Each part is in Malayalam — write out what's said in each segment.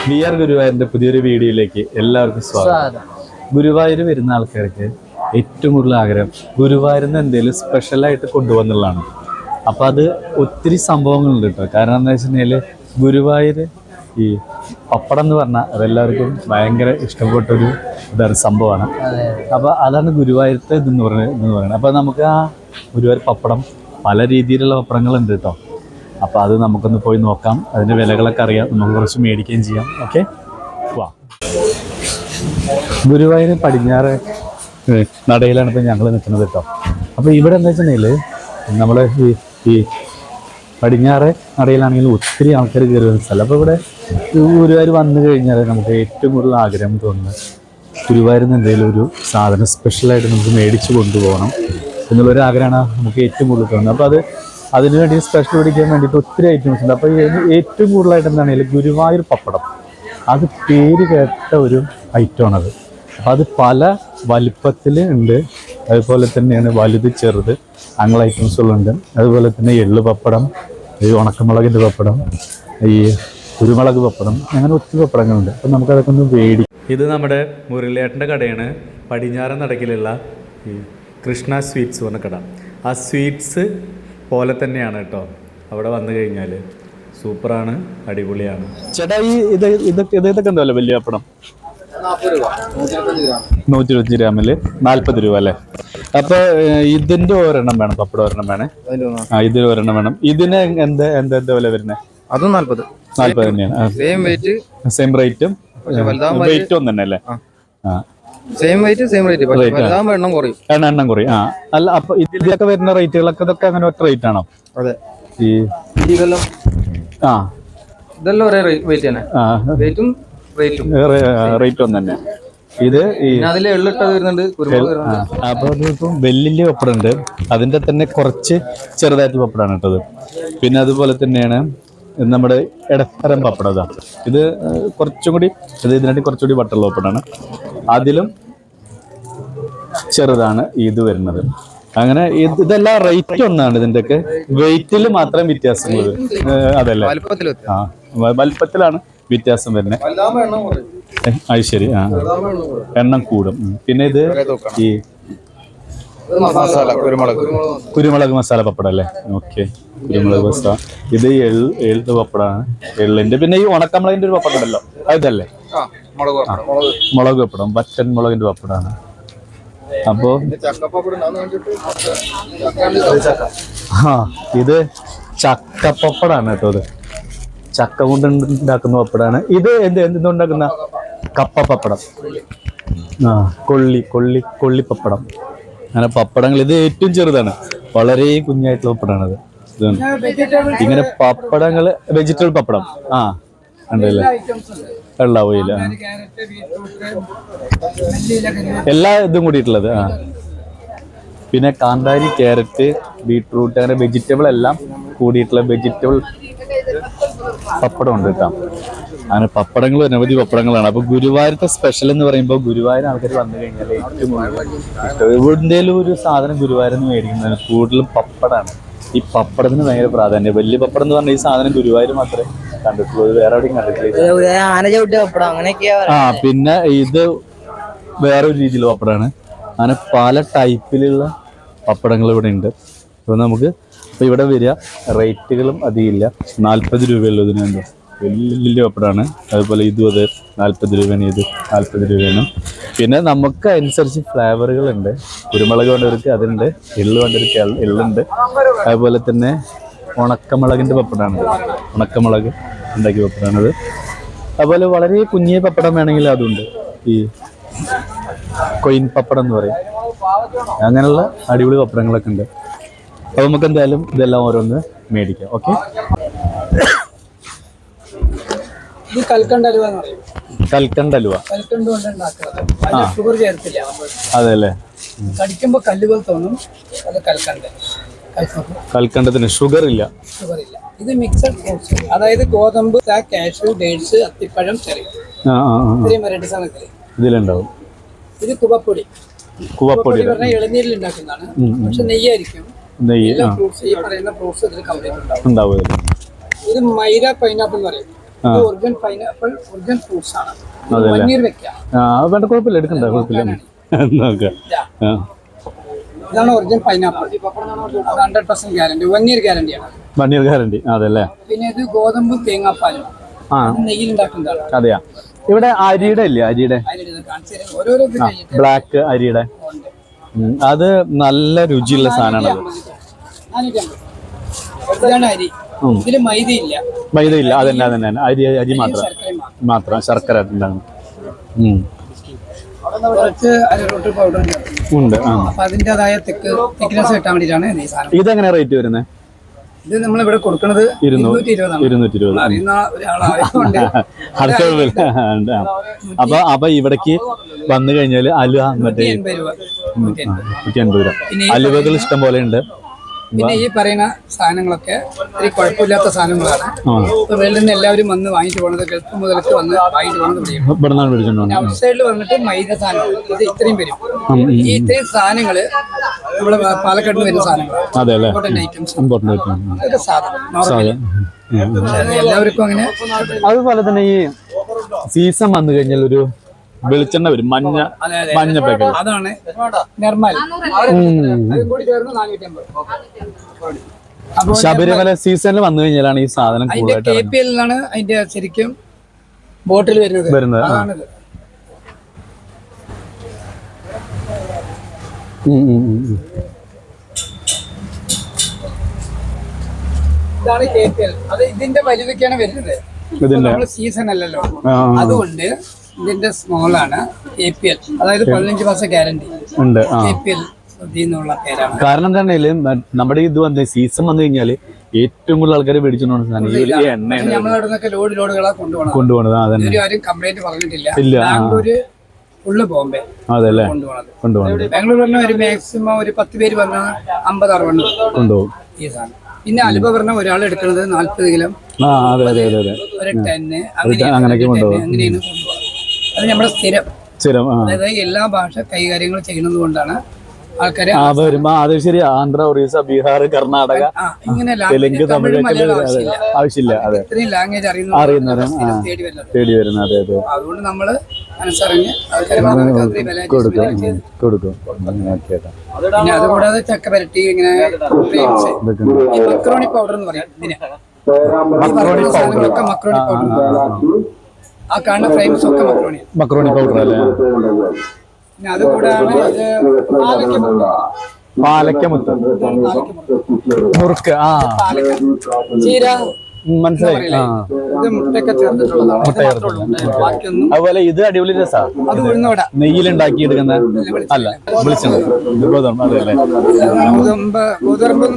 വി ആർ ഗുരുവായൂരിന്റെ പുതിയൊരു വീഡിയോയിലേക്ക് എല്ലാവർക്കും സ്വാഗതം. ഗുരുവായൂർ വരുന്ന ആൾക്കാർക്ക് ഏറ്റവും കൂടുതൽ ആഗ്രഹം ഗുരുവായൂരിൽ നിന്ന് എന്തെങ്കിലും സ്പെഷ്യലായിട്ട് കൊണ്ടുവന്നുള്ളതാണ്. അപ്പോൾ അത് ഒത്തിരി സംഭവങ്ങളുണ്ട് കേട്ടോ. കാരണം എന്താ വെച്ചിട്ടുണ്ടെങ്കിൽ ഗുരുവായൂർ ഈ പപ്പടം എന്ന് പറഞ്ഞാൽ അതെല്ലാവർക്കും ഭയങ്കര ഇഷ്ടപ്പെട്ടൊരു ഇതാണ് സംഭവമാണ്. അപ്പോൾ അതാണ് ഗുരുവായൂരത്തെ ഇതെന്ന് പറയുന്നത്. അപ്പോൾ നമുക്ക് ആ ഗുരുവായൂർ പപ്പടം പല രീതിയിലുള്ള പപ്പടങ്ങളുണ്ട് കേട്ടോ. അപ്പോൾ അത് നമുക്കൊന്ന് പോയി നോക്കാം. അതിൻ്റെ വിലകളൊക്കെ അറിയാം, നമുക്ക് കുറച്ച് മേടിക്കുകയും ചെയ്യാം. ഓക്കെ, വാ. ഗുരുവായൂർ പടിഞ്ഞാറ് നടയിലാണ് ഇപ്പോൾ ഞങ്ങൾ നിൽക്കുന്നത് കേട്ടോ. അപ്പോൾ ഇവിടെ എന്താ വെച്ചിട്ടുണ്ടെങ്കിൽ നമ്മൾ ഈ പടിഞ്ഞാറ് നടയിലാണെങ്കിൽ ഒത്തിരി ആൾക്കാർ കയറി വരുന്ന സ്ഥലം. അപ്പോൾ ഇവിടെ ഗുരുവായൂർ വന്നു കഴിഞ്ഞാൽ നമുക്ക് ഏറ്റവും കൂടുതൽ ആഗ്രഹം തോന്നുന്നത് ഗുരുവായൂരിൽ നിന്ന് എന്തെങ്കിലും ഒരു സാധനം സ്പെഷ്യലായിട്ട് നമുക്ക് മേടിച്ച് കൊണ്ടുപോകണം എന്നുള്ളൊരു ആഗ്രഹമാണ് നമുക്ക് ഏറ്റവും കൂടുതൽ തോന്നുന്നത്. അപ്പോൾ അതിനുവേണ്ടി സ്പെഷ്യൽ പിടിക്കാൻ വേണ്ടിയിട്ട് ഒത്തിരി ഐറ്റംസ് ഉണ്ട്. അപ്പോൾ ഏറ്റവും കൂടുതലായിട്ട് എന്താണെങ്കിലും ഗുരുവായൂർ പപ്പടം, അത് പേര് കേട്ട ഒരു ഐറ്റമാണത്. അപ്പോൾ അത് പല വലിപ്പത്തിൽ ഉണ്ട്. അതുപോലെ തന്നെയാണ് വലുത് ചെറുത് അങ്ങനെ ഐറ്റംസുകളുണ്ട്. അതുപോലെ തന്നെ എള്ള് പപ്പടം, ഈ ഉണക്കമുളകിൻ്റെ പപ്പടം, ഈ കുരുമുളക് പപ്പടം, അങ്ങനെ ഒത്തിരി പപ്പടങ്ങളുണ്ട്. അപ്പോൾ നമുക്കതൊക്കെ ഒന്ന് മേടിക്കും. ഇത് നമ്മുടെ മുരളിയേട്ടൻ്റെ കടയാണ്, പടിഞ്ഞാറൻ നടക്കിലുള്ള ഈ കൃഷ്ണ സ്വീറ്റ്സ് പറഞ്ഞ കട. ആ സ്വീറ്റ്സ് പോലെ തന്നെയാണ് കേട്ടോ. അവിടെ വന്നു കഴിഞ്ഞാൽ സൂപ്പറാണ്, അടിപൊളിയാണ്. ചേട്ടാ ഈ ഇതൊക്കെ ഉണ്ടല്ലോ വലിയ പപ്പടം 125 ഗ്രാമിൽ 40 രൂപ അല്ലേ? അപ്പൊ ഇതിന്റെ ഒരെണ്ണം വേണം, പപ്പടം ഒരെണ്ണം വേണേ. ഇതിന് ഒരെണ്ണം വേണം. ഇതിന് എന്താ വില വരുന്നത്? അതും 40 തന്നെയാണ്. സെയിം റേറ്റും വെയിറ്റും ഒന്നും തന്നെ അല്ലേ? എണ്ണം കുറയും. അല്ല, അപ്പൊ ഇതിലൊക്കെ വരുന്ന റേറ്റുകളൊക്കെ ഇതൊക്കെ അങ്ങനെ ഒറ്റ റേറ്റ് ആണോ? അതെ, ഇതെല്ലാം ഒരേ റേറ്റ് തന്നെ. റേറ്റ് ഒന്നും തന്നെ. ഇത് അപ്പൊ ഇപ്പം വലിയ പപ്പടമുണ്ട്, അതിന്റെ തന്നെ കുറച്ച് ചെറുതായിട്ട് പപ്പടമാണ് ഇട്ടത്. പിന്നെ അതുപോലെ തന്നെയാണ് നമ്മുടെ ഇടത്തരം പപ്പടം. ഇതാ, ഇത് കുറച്ചും കൂടി, ഇതിനായിട്ട് കുറച്ചുകൂടി വട്ടുള്ള പപ്പടമാണ്. അതിലും ചെറുതാണ് ഇത് വരുന്നത്. അങ്ങനെ ഇതെല്ലാം റേറ്റ് ഒന്നാണ്. ഇതിൻ്റെയൊക്കെ വെയിറ്റിൽ മാത്രം വ്യത്യാസങ്ങൾ. അതല്ലേ? വലിപ്പത്തിലാണ് വ്യത്യാസം വരുന്നത്. അത് ശരി. എണ്ണം കൂടും. പിന്നെ ഇത് ഈ കുരുമുളക് മസാല പപ്പടം അല്ലേ? ഓക്കെ, കുരുമുളക് മസാല. ഇത് എള്ള് പപ്പടമാണ്, എള്ളിന്റെ. പിന്നെ ഈ ഉണക്കമുളകിന്റെ ഒരു പപ്പടം ഉണ്ടല്ലോ, അതല്ലേ? മുളക് പപ്പടം, വറ്റൻ മുളകിന്റെ പപ്പടമാണ്. അപ്പോ ഇത് ചക്കപ്പപ്പടാണ് കേട്ടോ. ഇത് ചക്ക കൊണ്ട് ഉണ്ടാക്കുന്ന പപ്പടാണ്. ഇത് എന്തുണ്ടാക്കുന്ന കപ്പപ്പപ്പടം, കൊള്ളിപ്പപ്പടം, അങ്ങനെ പപ്പടങ്ങൾ. ഇത് ഏറ്റവും ചെറുതാണ്, വളരെ കുഞ്ഞായിട്ടുള്ള പപ്പടാണത്. ഇങ്ങനെ പപ്പടങ്ങള്, വെജിറ്റബിൾ പപ്പടം ഉണ്ടല്ലേ? വെള്ളാവയില്ല, എല്ലാ ഇതും കൂടിയിട്ടുള്ളത്. പിന്നെ കാന്താരി, ക്യാരറ്റ്, ബീട്രൂട്ട്, അങ്ങനെ വെജിറ്റബിൾ എല്ലാം കൂടിയിട്ടുള്ള വെജിറ്റബിൾ പപ്പടം ഉണ്ട് കേട്ടോ. അങ്ങനെ പപ്പടങ്ങൾ അനവധി പപ്പടങ്ങളാണ്. അപ്പൊ ഗുരുവായൂരത്തെ സ്പെഷ്യൽ എന്ന് പറയുമ്പോൾ ഗുരുവായൂർ ആൾക്കാർ വന്നു കഴിഞ്ഞാൽ ഏറ്റവും കൂടുതൽ എവിടെന്തേലും ഒരു സാധനം ഗുരുവായൂരിൽ നിന്ന് മേടിക്കുന്നതിന് കൂടുതലും പപ്പടമാണ്. ഈ പപ്പടത്തിന് ഭയങ്കര പ്രാധാന്യം. വലിയ പപ്പടം എന്ന് പറഞ്ഞാൽ ഈ സാധനം ഗുരുവായൂർ മാത്രമേ കണ്ടിട്ടുള്ളൂ, വേറെ എവിടെയും കണ്ടിട്ടില്ല. പിന്നെ ഇത് വേറൊരു രീതിയിലുള്ള പപ്പടമാണ്. അങ്ങനെ പല ടൈപ്പിലുള്ള പപ്പടങ്ങൾ ഇവിടെ ഉണ്ട്. അപ്പോൾ നമുക്ക് ഇപ്പോൾ ഇവിടെ വരിക, റേറ്റുകളും അധികമില്ല. 40 രൂപയുള്ളതിന് എന്തോ വലിയ പപ്പടമാണ്. അതുപോലെ ഇതും അത് 40 രൂപയാണ്, ഇത് 40 രൂപയാണ്. പിന്നെ നമുക്ക് അനുസരിച്ച് ഫ്ലേവറുകളുണ്ട്. കുരുമുളക് വേണ്ടവർക്ക് അതുണ്ട്, എള്ള് വേണ്ടവർക്ക് എള്ളുണ്ട്. അതുപോലെ തന്നെ ഉണക്കമുളകിൻ്റെ പപ്പടമാണ്, ഉണക്കമുളക് ഉണ്ടാക്കിയ പപ്പടമാണത്. അതുപോലെ വളരെ കുഞ്ഞിയ പപ്പടം വേണമെങ്കിൽ അതുണ്ട്, ഈ കൊയിൻ പപ്പടം എന്ന് പറയും. അങ്ങനെയുള്ള അടിപൊളി പപ്പടങ്ങളൊക്കെ ഉണ്ട്. അപ്പോൾ നമുക്ക് എന്തായാലും ഇതെല്ലാം ഓരോന്ന് മേടിക്കാം. ഓക്കെ, കൽക്കണ്ട അലുവ. അതെ അല്ലേ? കടിക്കുമ്പോ കല്ലുകൾ തോന്നും. കൽക്കണ്ടത്തിന് ഷുഗർ ഇല്ല. ഇത് മിക്സഡ് ഫ്രൂട്ട്സ്, അതായത് ഗോതമ്പ്, കാഷ്യൂ, ഡേറ്റ്സ്, അത്തിപ്പഴം, ചെറി, ഇത്രയും വെറൈറ്റീസ് ആണ് ഇതിലുണ്ടാവും. ഇത് കുവപ്പൊടി പറഞ്ഞാൽ ഇളനീരിൽ ഉണ്ടാക്കുന്നതാണ്, പക്ഷെ നെയ്യായിരിക്കും. ഈ പറയുന്ന ഫ്രൂട്ട്സ് ഇതിൽ കംപ്ലീറ്റ് ഉണ്ടാവും. ഇത് മൈര പൈനാപ്പിൾ എന്ന് പറയും. ഇത് ഒറിജിനൽ പൈനാപ്പിൾ, ഒറിജിനൽ ഫ്രൂട്ട്സ് ആണ്. പനീർ വെക്കാം. വേണ്ട, കുഴപ്പമില്ല, എടുക്കണ്ട, കുഴപ്പമില്ല. ഇതാണ് ഒറിജിനൽ പൈനാപ്പിൾ. 100% ഗ്യാരണ്ടി, 1 ഇയർ ഗ്യാരണ്ടിയാണ്. 1 ഇയർ ഗ്യാരണ്ടി. അതല്ലേ. പിന്നെ ഇത് ഗോതമ്പും തേങ്ങാപ്പാലും നെയ്യിൽ ഉണ്ടാക്കുന്നതാണ്. അതെയാ. ഇവിടെ അരിയുടെ ഇല്ലേ, അരിയുടെ ഓരോരോ ബ്ലാക്ക് അരിയുടെ അത് നല്ല രുചിയുള്ള സാധനമാണ്. ഇതാണ് അരി. ഇതില് മൈദയില്ല. മൈദയില്ല, അതന്നെ അരി മാത്രം ശർക്കര ഉണ്ടാകും. കുറച്ച് അരറോട്ട് പൗഡർ ഉണ്ട്. അപ്പൊ അതിൻ്റെതായ തിക്നെസ് കിട്ടാൻ വേണ്ടിയിട്ടാണ് ഈ സാധനം. ഇതെങ്ങനെ റേറ്റ് വരുന്നത്? ഇത് നമ്മളിവിടെ കൊടുക്കുന്നത് 220. അറിയുന്ന ഒരാളായതുകൊണ്ട് അപ്പൊ ഇവിടേക്ക് വന്നു കഴിഞ്ഞാല് അലുവ 180 രൂപ. അലുവകൾ ഇഷ്ടം പോലെ ഉണ്ട്. പിന്നെ ഈ പറയുന്ന സാധനങ്ങളൊക്കെ ഒരു കുഴപ്പമില്ലാത്ത സാധനങ്ങളാണ്. ഇപ്പൊ വേൾഡിൽ നിന്ന് എല്ലാവരും വന്ന് വാങ്ങിച്ചു പോണത്, ഗൾഫ് മുതലൊക്കെ വന്ന് വാങ്ങിച്ചു പോണത്. ഔട്ട് സൈഡിൽ വന്നിട്ട് മൈദ സാധനം ഇത് ഇത്രയും വരും. ഈ ഇത്രയും സാധനങ്ങള് നമ്മുടെ പാലക്കാട് വരുന്ന സാധനങ്ങളാണ്. Important items. ഇതൊക്കെ സാധനം എല്ലാവർക്കും അങ്ങനെ. അതുപോലെ തന്നെ ഈ സീസൺ വന്നു കഴിഞ്ഞാൽ ഒരു വെളിച്ചെണ്ണ വരും, മഞ്ഞ പാക്കറ്റ്. അതാണ് നിർമ്മൽ. ശബരിമല സീസണിൽ വന്നു കഴിഞ്ഞാലാണ് ഈ സാധനം KPL-ലാണ് അതിന്റെ ശരിക്കും ബോട്ടിൽ വരുന്നത്. ഇതാണ് KPL. അത് ഇതിന്റെ വലുതൊക്കെയാണ് വരുന്നത്. നമ്മള് സീസൺ അല്ലല്ലോ, അതുകൊണ്ട് ഇതിന്റെ സ്മോളാണ് KPL. അതായത് 15 മാസം ഗ്യാരണ്ടി ഉണ്ട്. KPL എന്നുള്ള പേരാണ്. കാരണം എന്താണെങ്കിലും നമ്മുടെ ഇത് വന്ന് സീസൺ വന്നു കഴിഞ്ഞാല് ഏറ്റവും കൂടുതൽ ആൾക്കാർ മേടിച്ചോണ്ട് നമ്മളവിടുന്നൊക്കെ ലോഡുകളാ കൊണ്ടുപോകണത്. ആരും കംപ്ലൈന്റ് പറഞ്ഞിട്ടില്ല. ബാംഗ്ലൂര് ഫുള്ള് ബോംബെ കൊണ്ടുപോകണത്. ബാംഗ്ലൂർ പറഞ്ഞ ഒരു മാക്സിമം ഒരു 10 പേര് പറഞ്ഞ 50-60 കൊണ്ടുപോകും ഈ സാധനം. പിന്നെ അലുവ പറഞ്ഞ ഒരാൾ എടുക്കുന്നത് 40 കിലോ, ഒരു 10 അങ്ങനെയാണ് കൊണ്ടുപോകുന്നത്. അത് നമ്മുടെ സ്ഥിരം. അതായത് എല്ലാ ഭാഷ കൈകാര്യങ്ങൾ ചെയ്യുന്നത് കൊണ്ടാണ് ആൾക്കാര് ശരി. ആന്ധ്ര, ഒറീസ, ബീഹാർ, കർണാടക, തെലുങ്ക്, തമിഴ് ആവശ്യമില്ല. ഇത്രയും ലാംഗ്വേജ് അറിയുന്നവരാണ് തേടി വരുന്നത്. അതുകൊണ്ട് നമ്മള് മനസ്സറിഞ്ഞ് കൊടുക്കും. പിന്നെ അതുകൂടാതെ ചക്ക പരട്ടി ഇങ്ങനെ മക്രോണി പൗഡർ എന്ന് പറയും ഇതിന്. മക്രോണി പൗഡർ, ആ കാണുന്ന ഫ്രെയിംസ് ഒക്കെ മക്രോണി പൗഡർ അല്ലേ. പിന്നെ അതുകൂടാണ് പാലക്കമുത്ത്, മുറുക്ക്, ചീര, മനസ്സിലായി. അതുപോലെ ഇത് അടിപൊളി രസമാണ്. നെയ്യിലുണ്ടാക്കി എടുക്കുന്ന അല്ല, വെളിച്ചെണ്ണ. ഗോതമ്പ് എന്ന്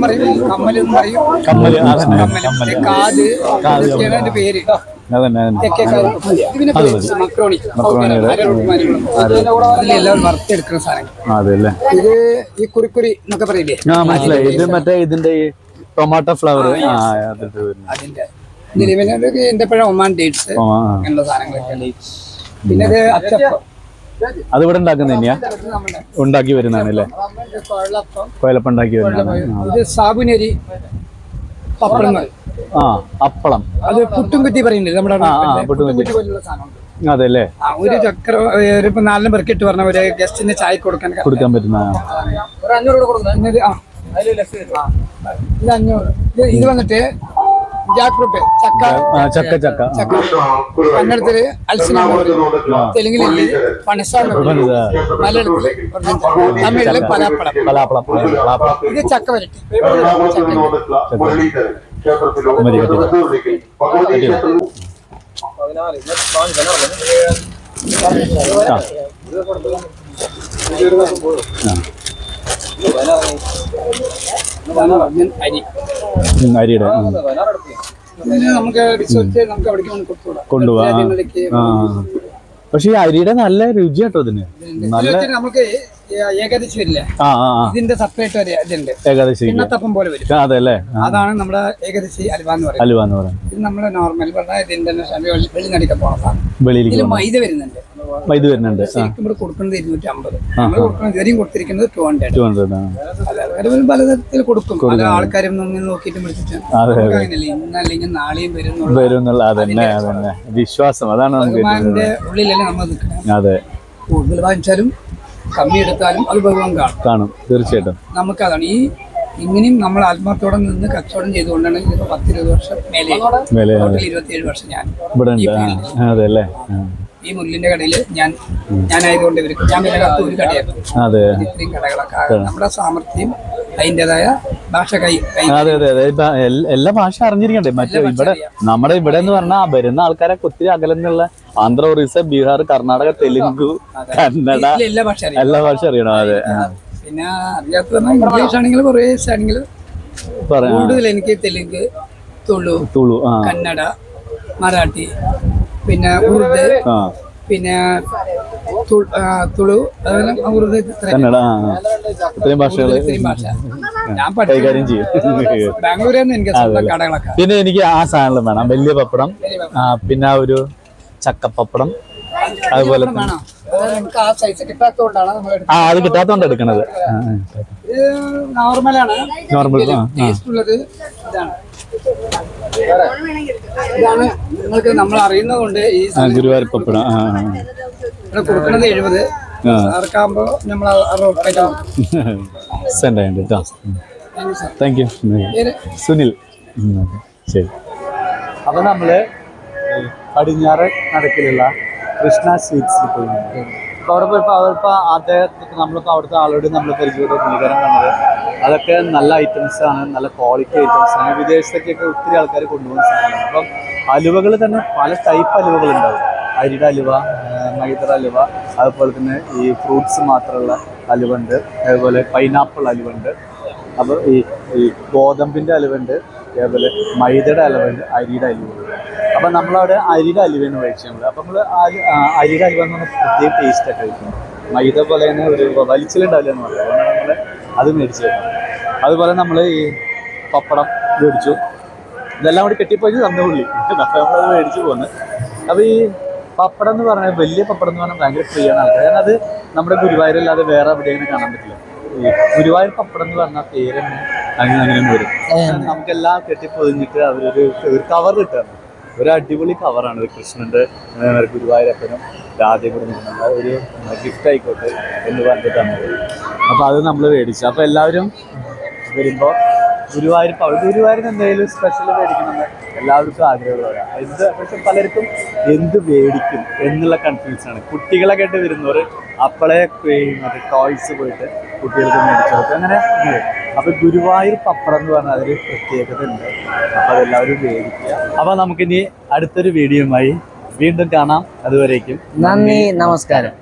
പറയും, കമ്മലെന്ന് പറയും. കാത് പേര്. അതിലെല്ലാം വറുത്തെടുക്കുന്ന സാധനം. ഇത് ഈ കുറിക്കുരി എന്നൊക്കെ പറയില്ലേ, മനസ്സിലായി. ഇത് മറ്റേ ഇതിന്റെ ടൊമാറ്റോ ഫ്ലവർ അതിന്റെ ഈന്തപ്പഴം, ഒമാൻ ഡേറ്റ്സ് അങ്ങനെയുള്ള സാധനങ്ങളൊക്കെ. പിന്നെ ഇത് അച്ചപ്പം, അത് ഇവിടെ ഉണ്ടാക്കുന്ന തന്നെയാ, ഉണ്ടാക്കി വരുന്നതാണ് അല്ലേ. കൊയലപ്പം ഉണ്ടാക്കി വരുന്നതാണ്. ഇത് സാബുനരി പപ്പടങ്ങൾ. അപ്പളം, അത് പുട്ടും കുറ്റി പറയുന്നത് നമ്മുടെ പോലുള്ള സാധനം. അതെല്ലേ. ഒരു ചക്ര ഒരു 4 പേർക്ക് ഇട്ട് പറഞ്ഞ ഒരു ഗസ്റ്റിന് ചായ കൊടുക്കാൻ പറ്റുന്ന 500. ഇത് 500. ഇത് വന്നിട്ട് ജാക്ക് ഫ്രൂട്ട്, ചക്ക. കന്നഡത്തില് അൽസിന, തെലുങ്കില് പണസാണ്, മലയാളത്തില് തമിഴില് പലാപ്പളം. ഇത് ചക്ക വരട്ടി. അരിയുടെ നമുക്ക് കൊണ്ടുപോവാ. പക്ഷെ ഈ അരിയുടെ നല്ല രുചി കേട്ടോ ഇതിന്. നമുക്ക് ഏകാദശി വരില്ലേ, ഇതിന്റെ സെപ്പറേറ്റ് ഒരു ഇതുണ്ട്, കിണ്ണത്തപ്പം പോലെ വരും. അതെ അല്ലേ, അതാണ് നമ്മുടെ ഏകാദശി അലുവ എന്ന് പറയുന്നത്. ഇത് നമ്മള് നോർമൽ പറഞ്ഞാൽ ഇത് ഇന്റർനാഷണൽ വെളിനടിക്കാൻ പോണ സാധനം. ഇതിൽ മൈദ വരുന്നുണ്ട്. ശരിക്കും ഇവിടെ കൊടുക്കുന്നത് 250. നമ്മൾ കൊടുക്കുന്നത് ഇതുവരെയും കൊടുത്തിരിക്കുന്നത് 200. പലതരത്തിൽ കൊടുക്കും. പല ആൾക്കാരും നോക്കിയിട്ട് വിളിച്ചിട്ട് അങ്ങനെയല്ല, ഇന്നല്ലെങ്കിൽ നാളെയും വരും വിശ്വാസം. അതാണ് ഭഗവാന്റെ ഉള്ളിലല്ലേ നമ്മൾ നിൽക്കുന്നത്. കൂടുതൽ വാങ്ങിച്ചാലും കമ്മി എടുത്താലും അത് ഭഗവാൻ കാണും. തീർച്ചയായിട്ടും നമുക്കതാണ് ഇങ്ങനെയും നമ്മൾ ആത്മാർത്ഥത്തോടെ നിന്ന് കച്ചവടം ചെയ്തുകൊണ്ടാണ് 10-20 വർഷം മേലെ 27 വർഷം ഞാൻ ഈ മുല്ലിന്റെ കടയിൽ ഞാനായതുകൊണ്ട് ഇവർക്ക് ഞാൻ പിന്നെ കത്ത് ഒരു കടയായിരുന്നു. ഇത്രയും കടകളൊക്കെ നമ്മുടെ സാമർത്ഥ്യം അതിൻ്റെതായ ഭാഷ എല്ലാ ഭാഷ അറിഞ്ഞിരിക്കണ്ടേ. മറ്റേ ഇവിടെ നമ്മുടെ ഇവിടെ എന്ന് പറഞ്ഞാൽ വരുന്ന ആൾക്കാരൊക്കെ ഒത്തിരി അകലെന്നുള്ള ആന്ധ്ര, ഒറീസ, ബീഹാർ, കർണാടക, തെലുങ്ക്, കന്നഡ എല്ലാ ഭാഷ അറിയണം. അതെ, പിന്നെ അറിയാത്ത ഇംഗ്ലീഷ് ആണെങ്കിൽ കുറേ ആണെങ്കിൽ കൂടുതൽ എനിക്ക് തെലുങ്ക്, തുളു, കന്നഡ, മറാഠി, പിന്നെ ഉറുദു, പിന്നെ തുളു, ഉറുദു, കന്നഡ, ഇത്രയും ഭാഷകൾ ഞാൻ പഠിച്ചു. ബാംഗ്ലൂരിൽ എനിക്ക് കടകളൊക്കെ. പിന്നെ എനിക്ക് ആ സാധനം വേണം, വലിയ പപ്പടം, പിന്നെ ഒരു ചക്കപ്പപ്പടം, അതുപോലെ അത് കിട്ടാത്തോണ്ട് എടുക്കണത്. നോർമലാണ്, ഇതാണ് നിങ്ങൾക്ക് നമ്മൾ അറിയുന്നതുകൊണ്ട് ഈ ഗുരുവായൂർ പപ്പടം കൊടുക്കുന്നത് 70. ആർക്കാകുമ്പോ നമ്മൾ 60 താങ്ക് യു സുനിൽ. ശരി. അപ്പൊ നമ്മള് പടിഞ്ഞാറ് നടക്കിലുള്ള കൃഷ്ണ സ്വീറ്റ്സിൽ പോയി. അപ്പോൾ അവിടെ പോയപ്പോൾ അവരിപ്പോൾ അദ്ദേഹത്തിന് നമ്മളിപ്പോൾ അവിടുത്തെ ആളോട് നമ്മൾ പരിചയപ്പെട്ട പുള്ളിക്കാരൻ കണ്ടത് അതൊക്കെ നല്ല ഐറ്റംസാണ്, നല്ല ക്വാളിറ്റി ഐറ്റംസാണ്. വിദേശത്തേക്കൊക്കെ ഒത്തിരി ആൾക്കാർ കൊണ്ടുപോകുന്ന സാധനമാണ്. അപ്പം അലുവകൾ തന്നെ പല ടൈപ്പ് അലുവകളുണ്ടാവും. അരിയുടെ അലുവ, മൈദയുടെ അലുവ, അതുപോലെ തന്നെ ഈ ഫ്രൂട്ട്സ് മാത്രമുള്ള അലുവുണ്ട്, അതുപോലെ പൈനാപ്പിൾ അലുവുണ്ട്, അപ്പോൾ ഈ ഗോതമ്പിൻ്റെ അലുവുണ്ട്, അതേപോലെ മൈദയുടെ അലുവുണ്ട്, അരിയുടെ അലുവുണ്ട്. അപ്പം നമ്മളവിടെ അരിയുടെ അലുവയാണ് കഴിച്ചത്. അപ്പം നമ്മൾ അരിയുടെ അലുവ എന്ന് പറഞ്ഞാൽ പ്രത്യേക ടേസ്റ്റൊക്കെ കഴിക്കും. മൈദ പോലെ തന്നെ ഒരു വലിച്ചിലുണ്ടാവില്ല എന്ന് പറഞ്ഞാൽ അതുകൊണ്ട് നമ്മൾ അത് മേടിച്ച് വെക്കണം. അതുപോലെ നമ്മൾ ഈ പപ്പടം മേടിച്ചു. ഇതെല്ലാം കൂടി കെട്ടിപ്പോയി തന്നുള്ളി, അപ്പോൾ നമ്മളത് മേടിച്ച് പോകുന്നത്. അപ്പോൾ ഈ പപ്പടം എന്ന് പറഞ്ഞാൽ വലിയ പപ്പടം എന്ന് പറഞ്ഞാൽ ഭയങ്കര പ്രിയമാണ് ആൾക്കാർ. കാരണം അത് നമ്മുടെ ഗുരുവായൂരല്ലാതെ വേറെ എവിടെയെങ്കിലും കാണാൻ പറ്റില്ല. ഈ ഗുരുവായൂർ പപ്പടം എന്ന് പറഞ്ഞാൽ പേര് അങ്ങനെ വരും. നമുക്കെല്ലാം കെട്ടിപ്പൊതിഞ്ഞിട്ട് അവരൊരു കവർ കിട്ടുകയാണ്. ഒരു അടിപൊളി കവറാണ് ഇത്. കൃഷ്ണൻ്റെ ഗുരുവായൂരപ്പനും രാധയും കൂടി നിൽക്കുന്ന ഒരു ഗിഫ്റ്റ് ആയിക്കോട്ടെ എന്ന് പറഞ്ഞിട്ട് തന്നത്. അപ്പോൾ അത് നമ്മൾ മേടിച്ചു. അപ്പോൾ എല്ലാവരും വരുമ്പോൾ ഗുരുവായൂരിന് എന്തെങ്കിലും സ്പെഷ്യൽ മേടിക്കണമെന്ന് എല്ലാവർക്കും ആഗ്രഹമുള്ളവരാണ്. പക്ഷെ പലർക്കും എന്ത് മേടിക്കും എന്നുള്ള കൺഫ്യൂഷനാണ്. കുട്ടികളൊക്കെ ആയിട്ട് വരുന്നവർ അപ്പോഴേ മറ്റേ ടോയ്സ് പോയിട്ട് കുട്ടികൾക്ക് മേടിച്ചു കൊടുക്കും. അങ്ങനെ അപ്പോൾ ഗുരുവായൂർ പപ്പടം എന്ന് പറഞ്ഞാൽ അതൊരു പ്രത്യേകത ഉണ്ട്. അപ്പോൾ അതെല്ലാവരും മേടിക്കുക. അപ്പോൾ നമുക്കിനി അടുത്തൊരു വീഡിയോയുമായി വീണ്ടും കാണാം. അതുവരേക്കും നന്ദി, നമസ്കാരം.